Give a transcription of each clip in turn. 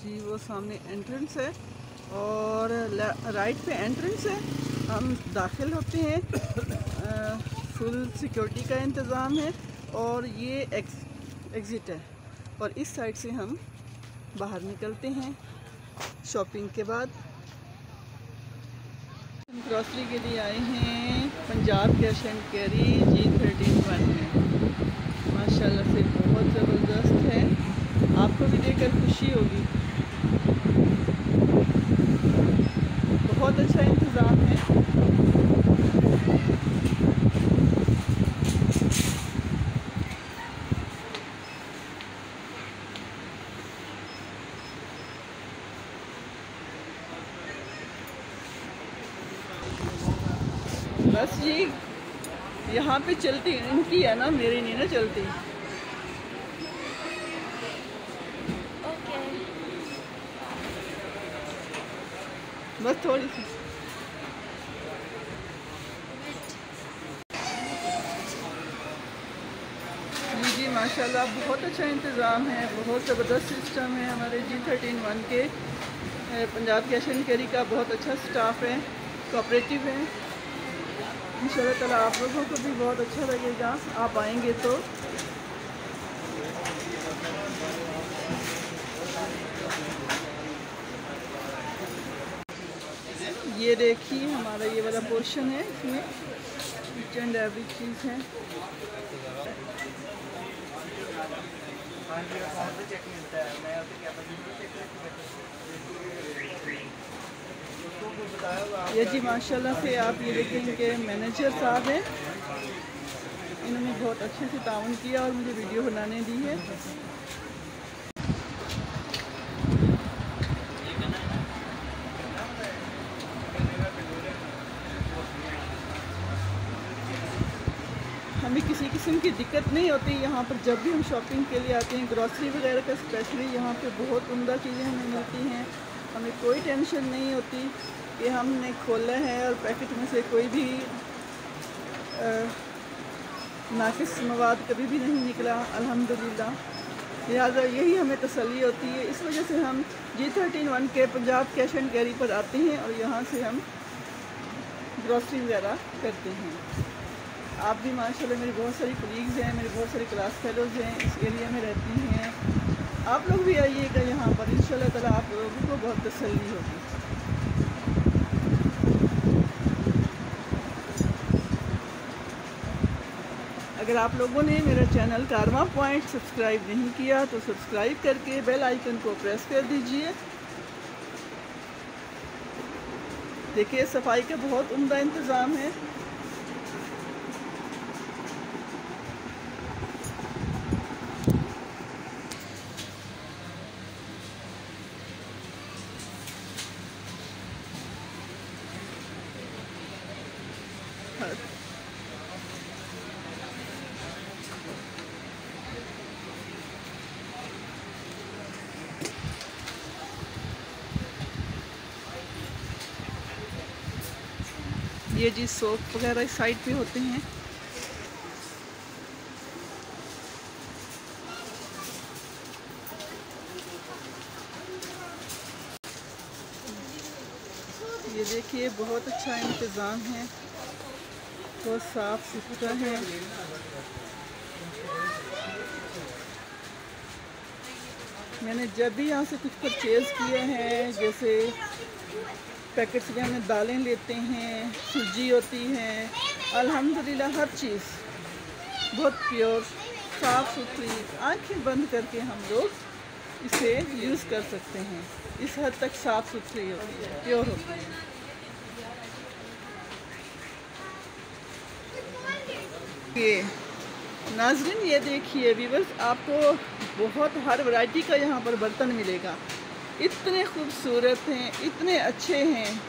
जी वो सामने एंट्रेंस है और राइट पे एंट्रेंस है, हम दाखिल होते हैं। फुल सिक्योरिटी का इंतज़ाम है और ये एग्ज़िट है और इस साइड से हम बाहर निकलते हैं शॉपिंग के बाद। हम ग्रॉसरी के लिए आए हैं Punjab cash and carry G13 में। माशाल्लाह से बहुत ज़बरदस्त है, आपको भी देखकर खुशी होगी। बहुत अच्छा इंतज़ाम है। बस जी यहाँ पे चलती इनकी है ना, मेरी नहीं ना चलती। बस थोड़ी सी। जी माशाल्लाह बहुत अच्छा इंतज़ाम है, बहुत ज़बरदस्त सिस्टम है। हमारे G13 के पंजाब कैश एंड कैरी का बहुत अच्छा स्टाफ है, कोऑपरेटिव है। इंशाल्लाह ताला आप लोगों को भी बहुत अच्छा लगेगा, आप आएंगे तो। ये देखिए हमारा ये वाला पोर्शन है, इसमें ईच एंड एवरी चीज़ है। ये जी माशाल्लाह से आप ये देखेंगे कि मैनेजर साहब हैं, इन्होंने बहुत अच्छे से ताउन किया और मुझे वीडियो बनाने दी है। हमें किसी किस्म की दिक्कत नहीं होती यहाँ पर जब भी हम शॉपिंग के लिए आते हैं। ग्रॉसरी वगैरह का स्पेशली यहाँ पे बहुत उम्दा चीज़ें हमें मिलती हैं। हमें कोई टेंशन नहीं होती कि हमने खोला है और पैकेट में से कोई भी नाकिस मवाद कभी भी नहीं निकला, अल्हम्दुलिल्लाह। लिहाजा यही हमें तसल्ली होती है। इस वजह से हम G13 के पंजाब कैश एंड कैरी पर आते हैं और यहाँ से हम ग्रॉसरी वगैरह करते हैं। आप भी माशाल्लाह, मेरी बहुत सारी कलीग्स हैं, मेरे बहुत सारे क्लास फेलोज़ हैं, इस एरिया में रहती हैं। आप लोग भी आइएगा यहाँ पर, इंशाल्लाह ताला आप लोगों को बहुत तसल्ली होगी। अगर आप लोगों ने मेरा चैनल कारवा पॉइंट सब्सक्राइब नहीं किया तो सब्सक्राइब करके बेल आइकन को प्रेस कर दीजिए। देखिए सफाई का बहुत उम्दा इंतज़ाम है। ये जी सोप वगैरह इस साइड पे होते हैं। ये देखिए बहुत अच्छा इंतज़ाम है, बहुत साफ़ सुथरा है। मैंने जब भी यहाँ से कुछ परचेज़ किए हैं, जैसे पैकेट्स में हमें दालें लेते हैं, सूजी होती है, अल्हम्दुलिल्लाह हर चीज़ बहुत प्योर साफ़ सुथरी, आंखें बंद करके हम लोग इसे यूज़ कर सकते हैं। इस हद तक साफ़ सुथरी होती है, प्योर होती है। ये नाज़रीन ये देखिए व्यूअर्स, आपको बहुत हर वैरायटी का यहाँ पर बर्तन मिलेगा। इतने खूबसूरत हैं, इतने अच्छे हैं,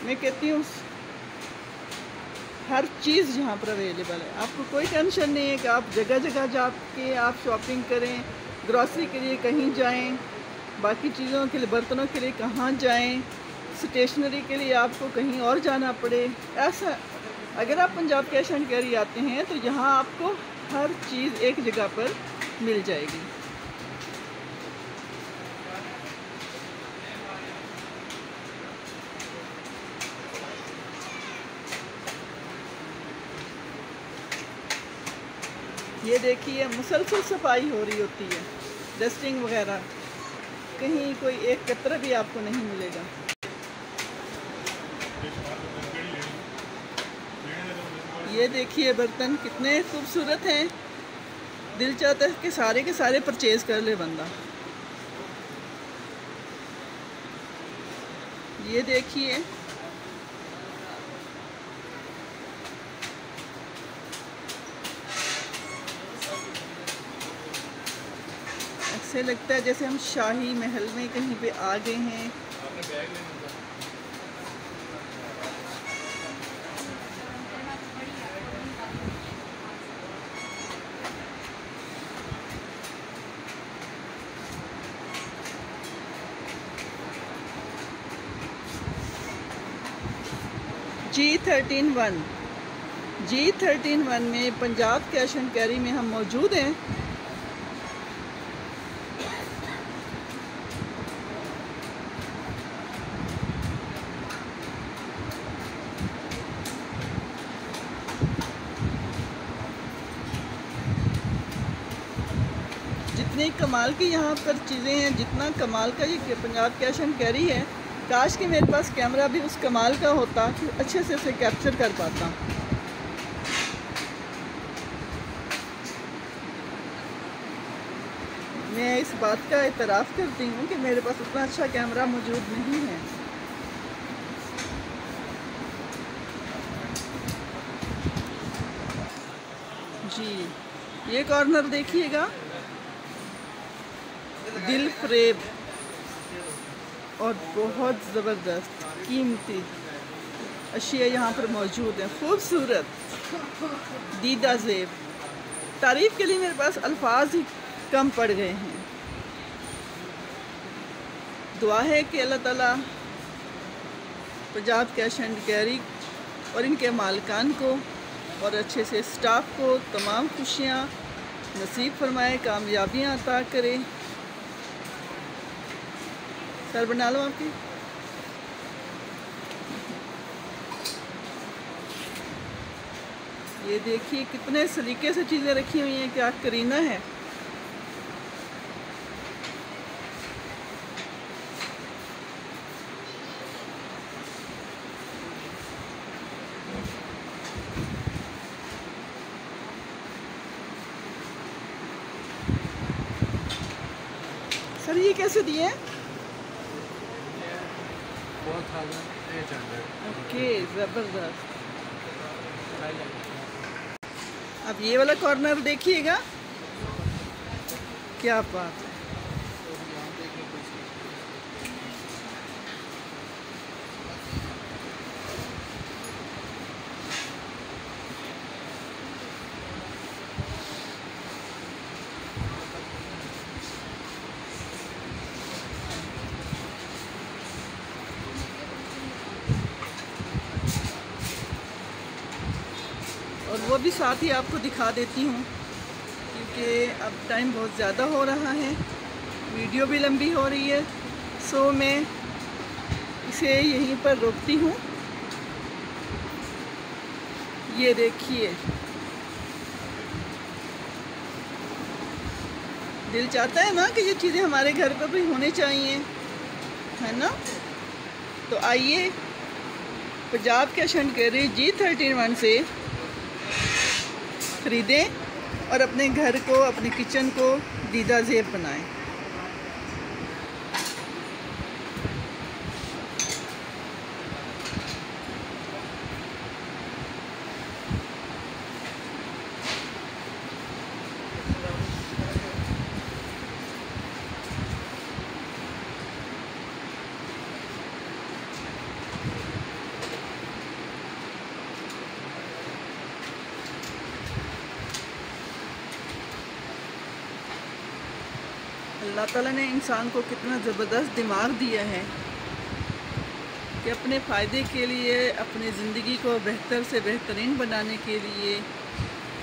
मैं कहती हूँ हर चीज़ यहाँ पर अवेलेबल है। आपको कोई टेंशन नहीं है कि आप जगह जगह जाके आप शॉपिंग करें, ग्रॉसरी के लिए कहीं जाएं, बाकी चीज़ों के लिए बर्तनों के लिए कहाँ जाएं, स्टेशनरी के लिए आपको कहीं और जाना पड़े। ऐसा अगर आप पंजाब कैश एंड कैरी आते हैं तो यहाँ आपको हर चीज़ एक जगह पर मिल जाएगी। ये देखिए मुसलसल सफाई हो रही होती है, डस्टिंग वगैरह, कहीं कोई एक कतरा भी आपको नहीं मिलेगा। ये देखिए बर्तन कितने खूबसूरत हैं, दिल चाहता है कि सारे के सारे परचेज़ कर ले बंदा। ये देखिए ऐसे लगता है जैसे हम शाही महल में कहीं पे आ गए हैं। G13 में पंजाब कैश एंड कैरी में हम मौजूद हैं। जितनी कमाल की यहाँ पर चीज़ें हैं, जितना कमाल का ये पंजाब कैश एंड कैरी है, काश कि मेरे पास कैमरा भी उस कमाल का होता कि अच्छे से उसे कैप्चर कर पाता। मैं इस बात का एतराफ़ करती हूँ कि मेरे पास उतना अच्छा कैमरा मौजूद नहीं है। जी, ये कॉर्नर देखिएगा, दिल फ्रेब और बहुत ज़बरदस्त कीमती अशिया यहाँ पर मौजूद हैं। खूबसूरत दीदा ज़ेब, तारीफ़ के लिए मेरे पास अल्फाज ही कम पड़ गए हैं। दुआ है कि अल्लाह ताला पंजाब कैश एंड कैरी और इनके मालिकान को और अच्छे से स्टाफ को तमाम खुशियाँ नसीब फरमाए, कामयाबियाँ अता करे। सर बना लो आपकी। ये देखिए कितने सलीके से चीज़ें रखी हुई हैं, क्या करीना है। सर ये कैसे दिए हैं? ओके, ज़बरदस्त। अब ये वाला कॉर्नर देखिएगा, क्या बात है। और वो भी साथ ही आपको दिखा देती हूँ, क्योंकि अब टाइम बहुत ज़्यादा हो रहा है, वीडियो भी लंबी हो रही है, सो मैं इसे यहीं पर रोकती हूँ। ये देखिए, दिल चाहता है ना कि ये चीज़ें हमारे घर पर भी होने चाहिए, है ना। तो आइए Punjab cash and carry G13 से ख़रीदें और अपने घर को, अपने किचन को दीदा ज़ेब बनाएं। अल्लाह ताला ने इंसान को कितना ज़बरदस्त दिमाग दिया है कि अपने फ़ायदे के लिए, अपनी ज़िंदगी को बेहतर से बेहतरीन बनाने के लिए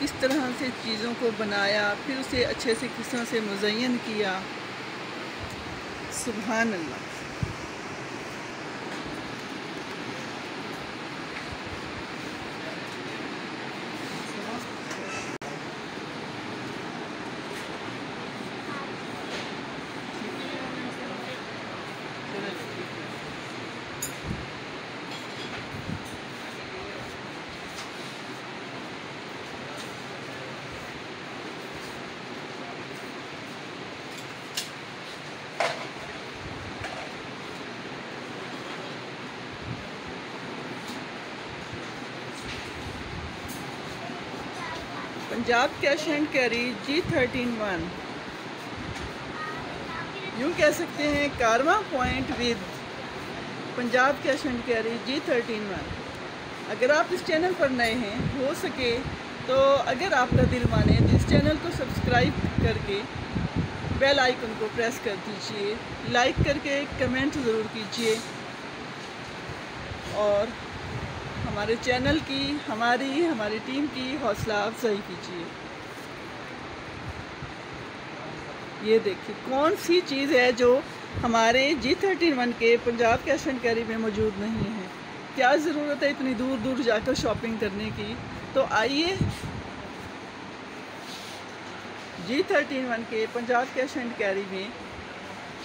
किस तरह से चीज़ों को बनाया, फिर उसे अच्छे से किस तरह से मुज़य्यन किया। सुभान अल्लाह। Punjab cash and carry G13-1, यूँ कह सकते हैं कारवा point with Punjab cash and carry G13-1। अगर आप इस चैनल पर नए हैं, हो सके तो अगर आपका दिल माने तो इस चैनल को सब्सक्राइब करके बेल आइकन को प्रेस कर दीजिए, लाइक करके कमेंट ज़रूर कीजिए और हमारे चैनल की हमारी टीम की हौसला अफजाई कीजिए। ये देखिए कौन सी चीज़ है जो हमारे G13-1 के पंजाब कैश एंड कैरी में मौजूद नहीं है। क्या ज़रूरत है इतनी दूर दूर जाकर शॉपिंग करने की। तो आइए G13-1 के पंजाब कैश एंड कैरी में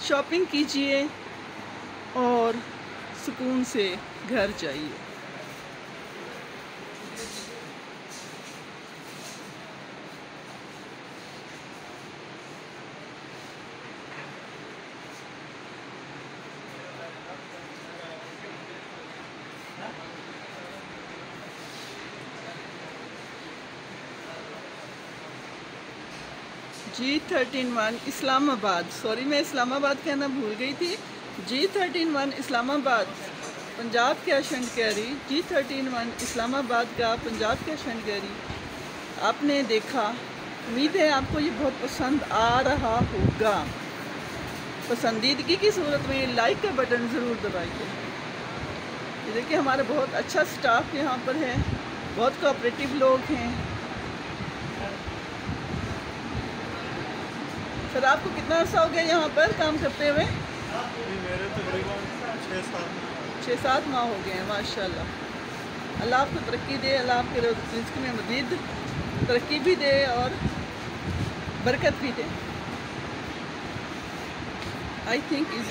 शॉपिंग कीजिए और सुकून से घर जाइए। G13-1 इस्लामाबाद, सॉरी मैं इस्लामाबाद कहना भूल गई थी। G13-1 Islamabad Punjab cash and carry, G13-1 Islamabad का पंजाब कैश एंड कैरी आपने देखा। उम्मीद है आपको ये बहुत पसंद आ रहा होगा। पसंदीदगी की सूरत में लाइक का बटन ज़रूर दबाइए। ये देखिए हमारा बहुत अच्छा स्टाफ यहाँ पर है, बहुत कोऑपरेटिव लोग हैं। सर आपको कितना अर्सा हो गया यहाँ पर काम करते हुए? मेरे तकरीबन 6-7 माह हो गए हैं। माशाल्लाह, अल्लाह आपको तरक्की दे, अल्लाह आपके रिज़्क़ में मज़ीद तरक्की भी दे और बरकत भी दे। आई थिंक इस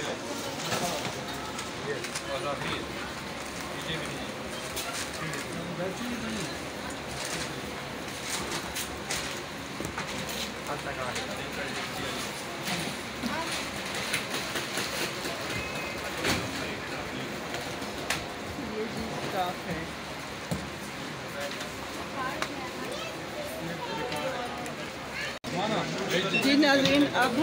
ये जी स्टाफ है। जी नाज़रीन, अब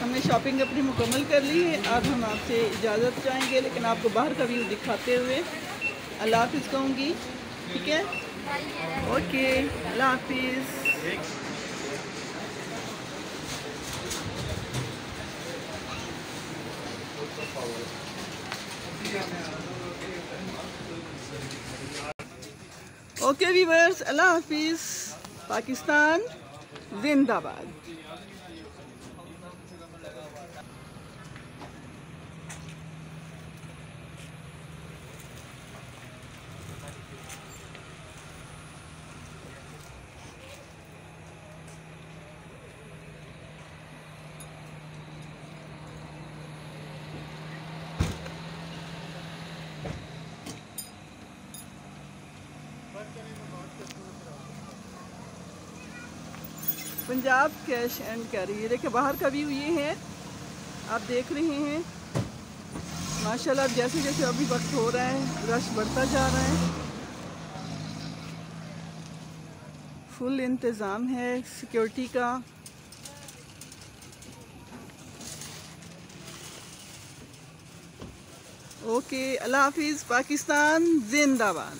हमने शॉपिंग अपनी मुकम्मल कर ली है। अब हम आपसे इजाज़त चाहेंगे, लेकिन आपको बाहर का व्यू दिखाते हुए अल्लाह हाफ़िज़ कहूँगी। ठीक है, ओके, अल्लाह हाफ़िज़। ओके व्यूअर्स, अल्लाह हाफ़िज़। पाकिस्तान जिंदाबाद। पंजाब कैश एंड कैरी, ये देखिए बाहर का व्यू ये है, आप देख रहे हैं। माशाल्लाह जैसे जैसे अभी वक्त हो रहा है रश बढ़ता जा रहा है। फुल इंतज़ाम है सिक्योरिटी का। ओके, अल्लाह हाफिज़। पाकिस्तान जिंदाबाद।